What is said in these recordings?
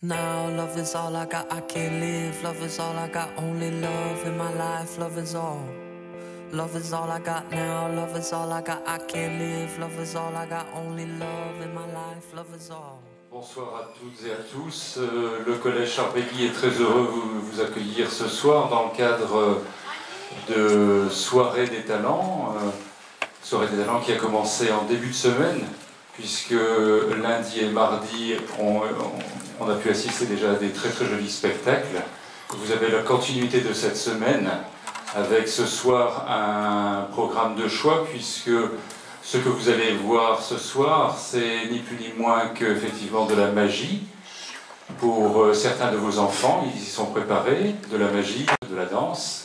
Now love is all I got, I can't live. Love is all I got, only love in my life. Love is all. Love is all I got now, love is all I got, I can't live. Love is all I got, only love in my life. Love is all. Bonsoir à toutes et à tous. Le Collège Charles Péguy est très heureux de vous accueillir ce soir dans le cadre de Soirée des Talents. Soirée des Talents qui a commencé en début de semaine, puisque lundi et mardi, on a pu assister déjà à des très très jolis spectacles. Vous avez la continuité de cette semaine, avec ce soir un programme de choix, puisque ce que vous allez voir ce soir, c'est ni plus ni moins que effectivement de la magie. Pour certains de vos enfants, ils y sont préparés, de la magie, de la danse,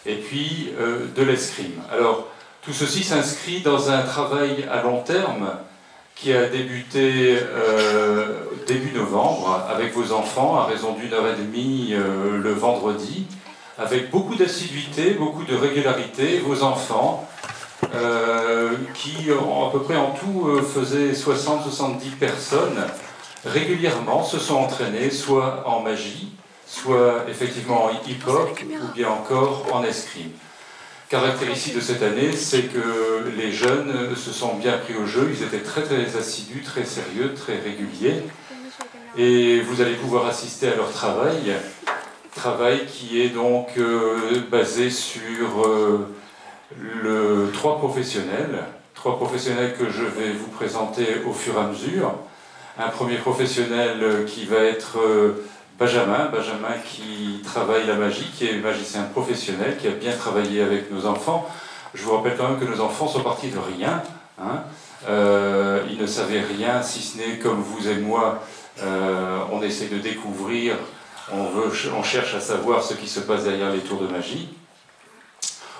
et puis de l'escrime. Alors, tout ceci s'inscrit dans un travail à long terme qui a débuté début novembre avec vos enfants à raison d'1h30 le vendredi, avec beaucoup d'assiduité, beaucoup de régularité. Vos enfants qui à peu près en tout faisaient 60-70 personnes, régulièrement se sont entraînés soit en magie, soit effectivement en hip-hop ou bien encore en escrime. Caractéristique de cette année, c'est que les jeunes se sont bien pris au jeu, ils étaient très très assidus, très sérieux, très réguliers, et vous allez pouvoir assister à leur travail qui est donc basé sur trois professionnels que je vais vous présenter au fur et à mesure. Un premier professionnel qui va être Benjamin qui travaille la magie, qui est magicien professionnel, qui a bien travaillé avec nos enfants. Je vous rappelle quand même que nos enfants sont partis de rien. Ils ne savaient rien, si ce n'est comme vous et moi, on essaie de découvrir, on cherche à savoir ce qui se passe derrière les tours de magie.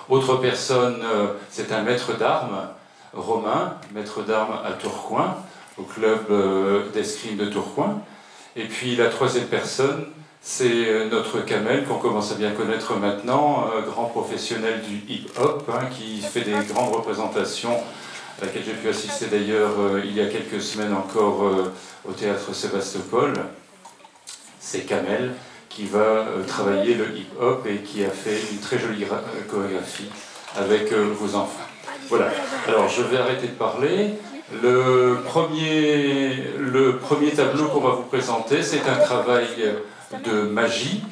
Autre personne, c'est un maître d'armes, Romain, maître d'armes à Tourcoing, au club d'escrime de Tourcoing. Et puis la troisième personne, c'est notre Kamel, qu'on commence à bien connaître maintenant, grand professionnel du hip-hop, qui fait des grandes représentations, à laquelle j'ai pu assister d'ailleurs il y a quelques semaines encore au théâtre Sébastopol. C'est Kamel qui va travailler le hip-hop et qui a fait une très jolie chorégraphie avec vos enfants. Voilà, alors je vais arrêter de parler. Le premier tableau qu'on va vous présenter, c'est un travail de magie.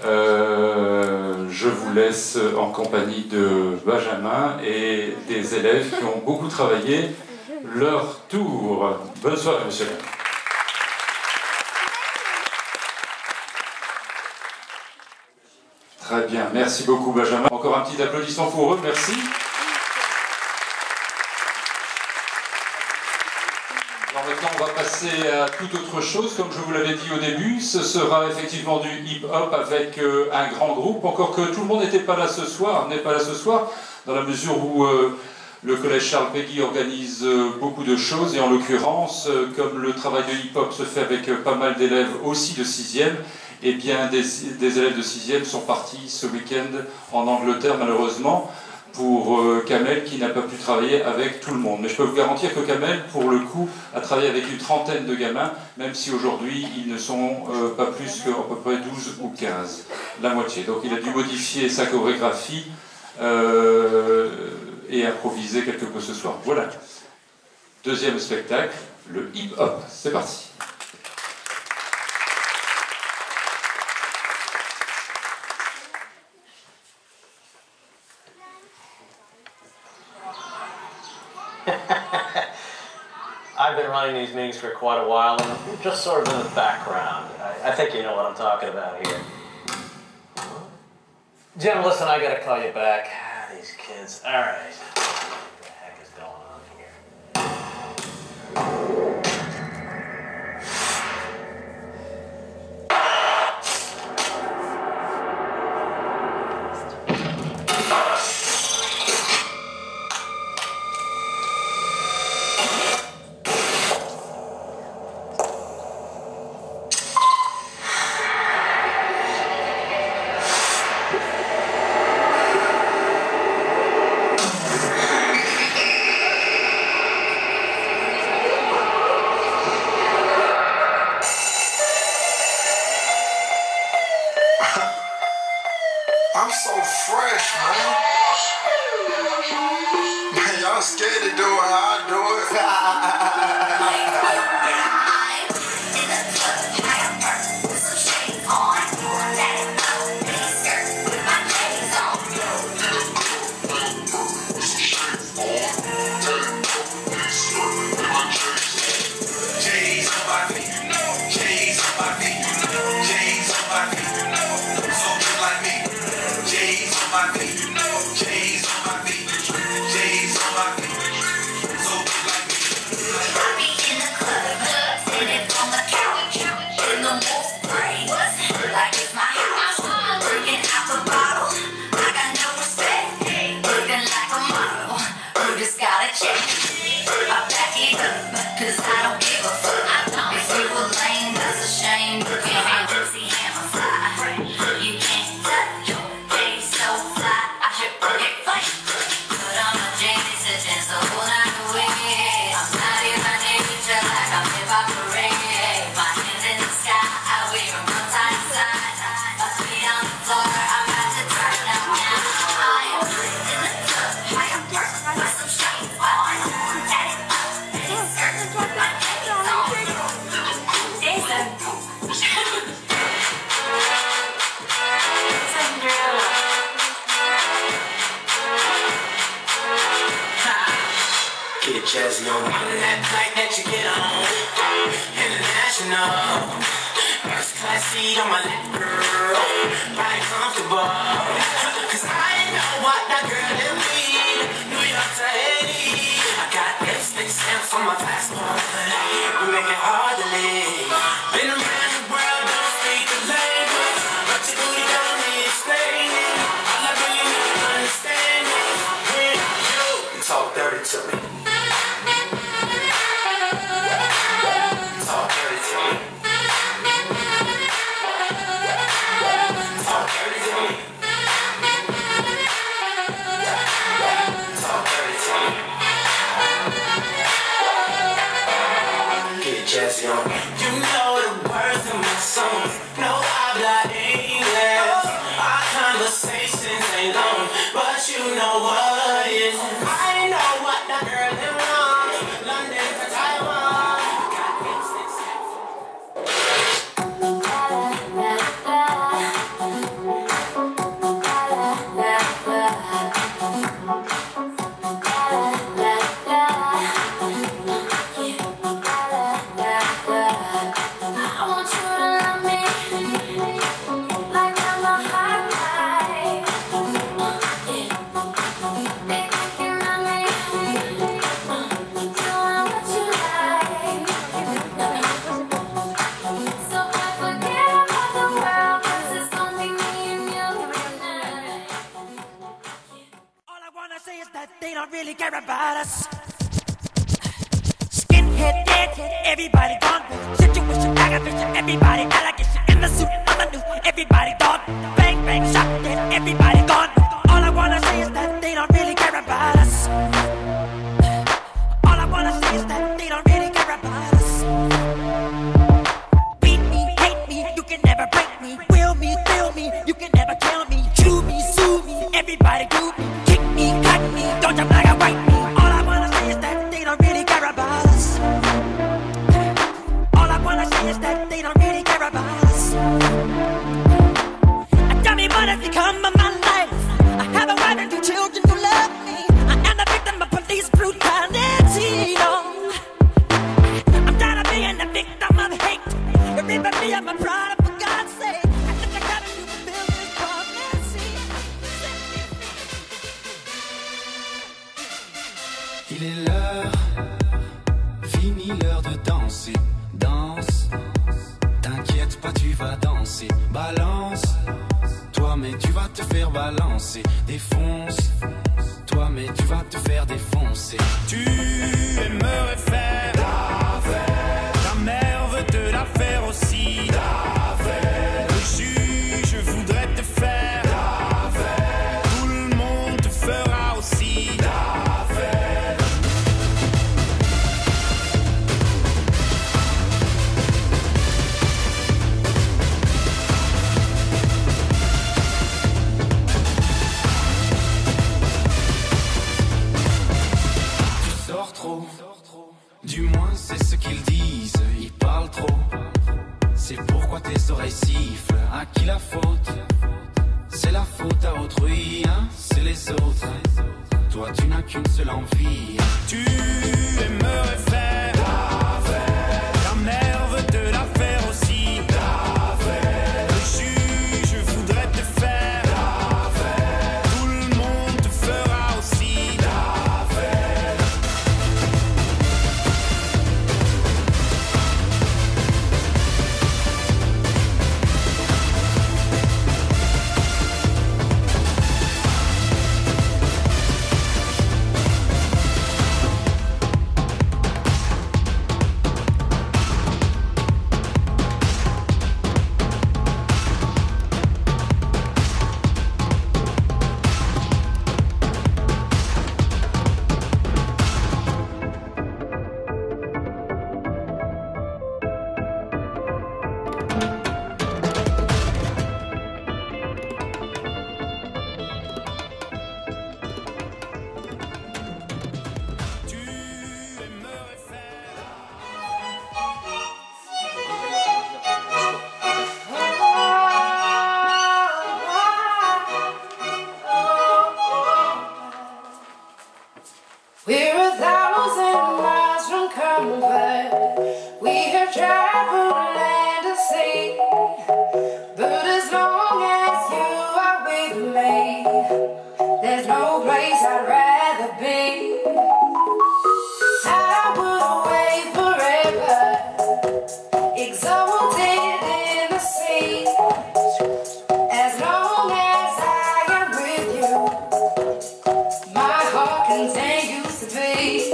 Je vous laisse en compagnie de Benjamin et des élèves qui ont beaucoup travaillé leur tour. Bonne soirée, monsieur. Très bien, merci beaucoup Benjamin. Encore un petit applaudissement pour eux, merci. Alors maintenant on va passer à toute autre chose, comme je vous l'avais dit au début, ce sera effectivement du hip-hop avec un grand groupe, encore que tout le monde n'est pas là ce soir, dans la mesure où le Collège Charles Péguy organise beaucoup de choses, et en l'occurrence, comme le travail de hip-hop se fait avec pas mal d'élèves aussi de 6e, eh bien, des élèves de 6e sont partis ce week-end en Angleterre, malheureusement, pour Kamel, qui n'a pas pu travailler avec tout le monde. Mais je peux vous garantir que Kamel, pour le coup, a travaillé avec une trentaine de gamins, même si aujourd'hui, ils ne sont pas plus qu'à peu près 12 ou 15, la moitié. Donc il a dû modifier sa chorégraphie et improviser quelque peu ce soir. Voilà. Deuxième spectacle, le hip-hop. C'est parti. I've been running these meetings for quite a while, and just sort of in the background. I think you know what I'm talking about here. Jim, listen, I gotta call you back. These kids. All right. What the heck is going on here? I'm so fresh, man. Man, y'all scared to do it how I do it. Jazzy on that night that you get on international. First class seat on my lap, girl. Body comfortable. Cause I know what that girl in me. New York to Haiti. I got lipstick stamps on my passport. We make it hard to live. Been around the world, don't speak the language. But your booty don't need explaining. All I really need to understand is when you talk dirty to me. Jazzy on. You know the words of my songs. No habla English. Our conversations ain't long, but you know what it is. I know what that girl in wrong. London to Taiwan. Got really care about us. Skinhead, deadhead, everybody gone. Situation, aggravation, everybody allegation. In the suit, on the news, everybody gone. Bang, bang, shot dead, everybody gone. All I wanna say is that they don't really care about us. All I wanna say is that they don't really care about us. Beat me, hate me, you can never break me. Will me, thrill me, you can never kill me. Chew me, sue me, everybody do me. Kick me, cut me, don't jump like a white me. All I wanna say is that they don't really care about us. All I wanna say is that they don't really care about us. Tell me what has become of my life. I have a wife and 2 children who love me. I am the victim of police brutality. No. I'm tired of being the victim of hate. You're ripping me of my pride, for God's sake. I think I gotta do fulfill this prophecy. Il est l'heure, fini l'heure de danser. Danse, t'inquiète pas, tu vas danser. Balance, toi mais tu vas te faire balancer. Défonce, toi mais tu vas te faire défoncer. Tu aimerais faire la fête, ta mère veut te la faire aussi. La fête, le juge voudrait te faire la fête, tout le monde te fera aussi. La fête. oreilles sifflent, à qui la faute? C'est la faute à autrui, hein, c'est les autres. Toi tu n'as qu'une seule envie. Tu aimerais faire ta mère veut te la faire aussi. Le juge voudrait te faire. Tout le monde te fera aussi. We're 1,000 miles from comfort. We have traveled land and sea. But as long as you are with me, there's no place I'd rather be. I would away forever, exalted in the sea. As long as I am with you, my heart continues to beat.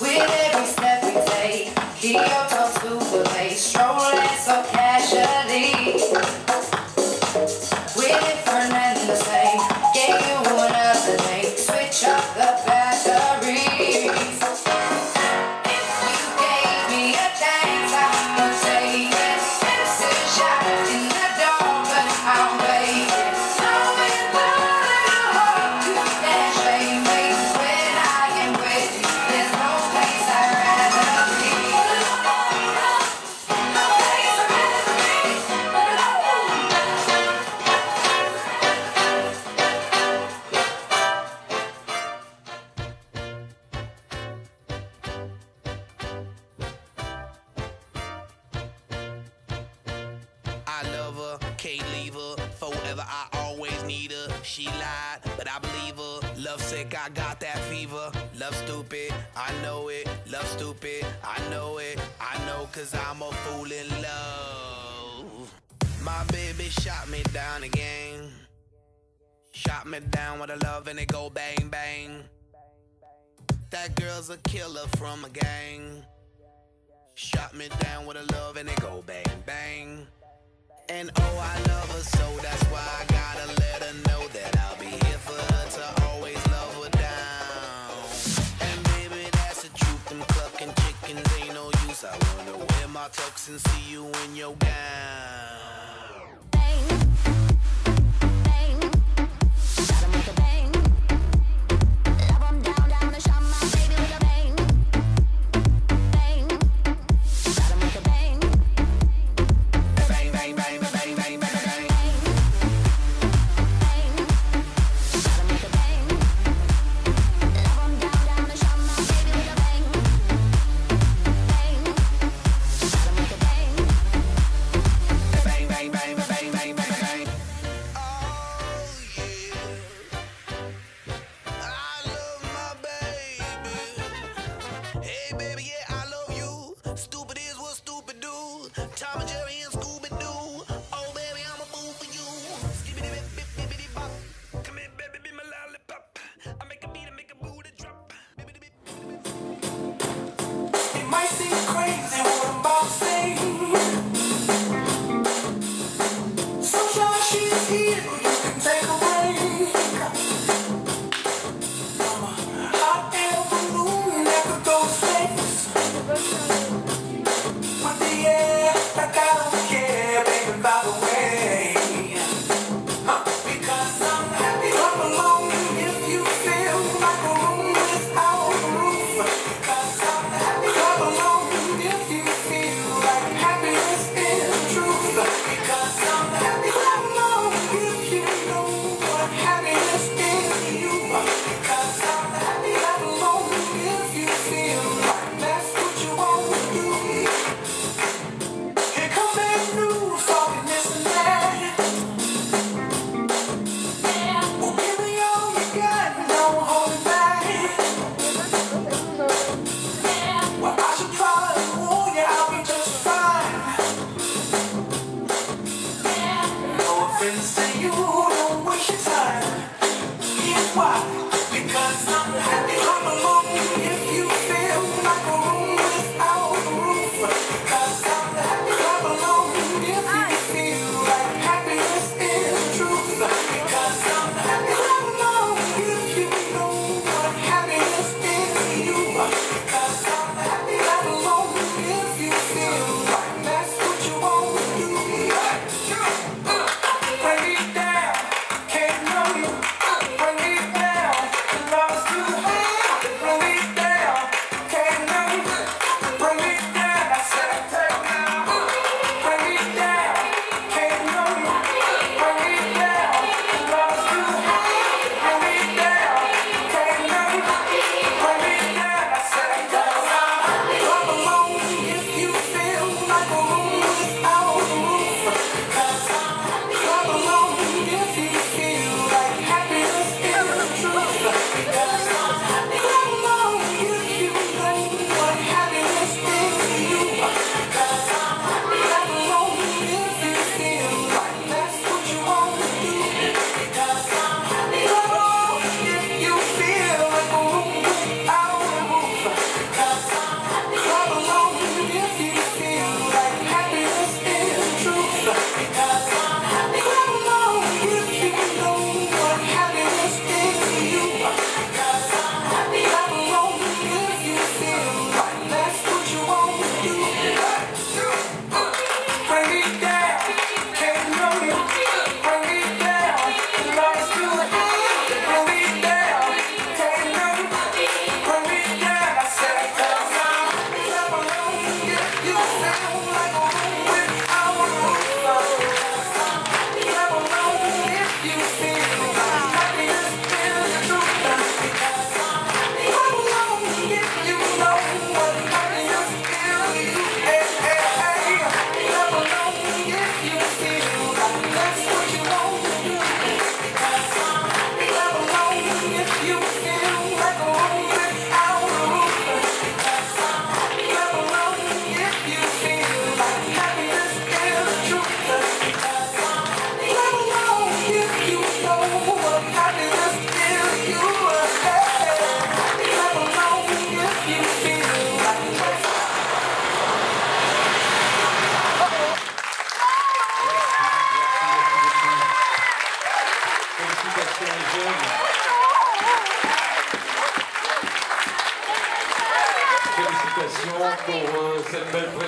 With every step we take, Kyoto to the bay, strolling so casually. We're different and the same, gave you another name, switch up the batteries. You gave me a chance, I would take it. It's a shot in the dark, but I'm waiting. Knowing that I hope you can shame me. When I am with you, there's no place I'd rather be. No place I'd rather be. I love her, can't leave her. Forever, I always need her. She lied, but I believe her. Love sick, I got that fever. Love stupid, I know it. Love stupid, I know it. I know, cause I'm a fool in love. My baby shot me down again. Shot me down with a love and it go bang bang. That girl's a killer from a gang. Shot me down with a love and it go bang bang. And oh, I love her so, that's why I gotta let her know that I'll be here for her to always love her down. And baby, that's the truth, them clucking chickens ain't no use. I wanna wear my tux and see you in your gown. Clap along if you feel like happiness is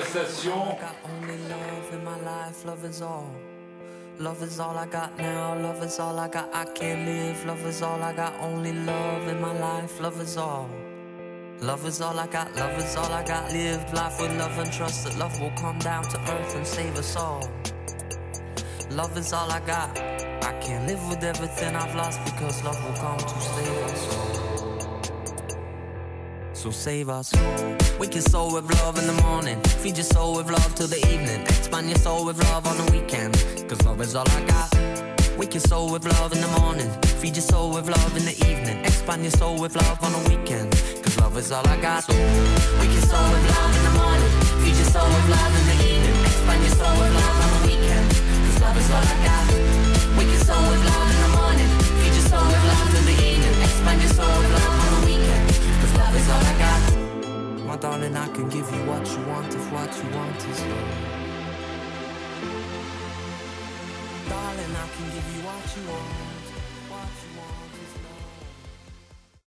station. Only love in my life, love is all. Love is all I got now, love is all I got. I can't live, love is all I got. Only love in my life, love is all. Love is all I got, love is all I got. Lived life with love and trust that love will come down to earth and save us all. Love is all I got. I can't live with everything I've lost because love will come to save us all. So save us. Wake your soul with love in the morning. Feed your soul with love till the evening. Expand your soul with love on the weekend. Cause love is all I got. Wake your soul with love in the morning. Feed your soul with love in the evening. Expand your soul with love on the weekend. Cause love is all I got. So wake your soul with love in the morning. Feed your soul with love in the evening. Expand your soul with love on the weekend. Cause love is all I got. Wake your soul with love in the morning. Feed your soul with love in the evening. Expand your soul with love on the weekend. Cause love is all I got. My darling, I can give you what you want if what you want is love. Darling, I can give you what you want.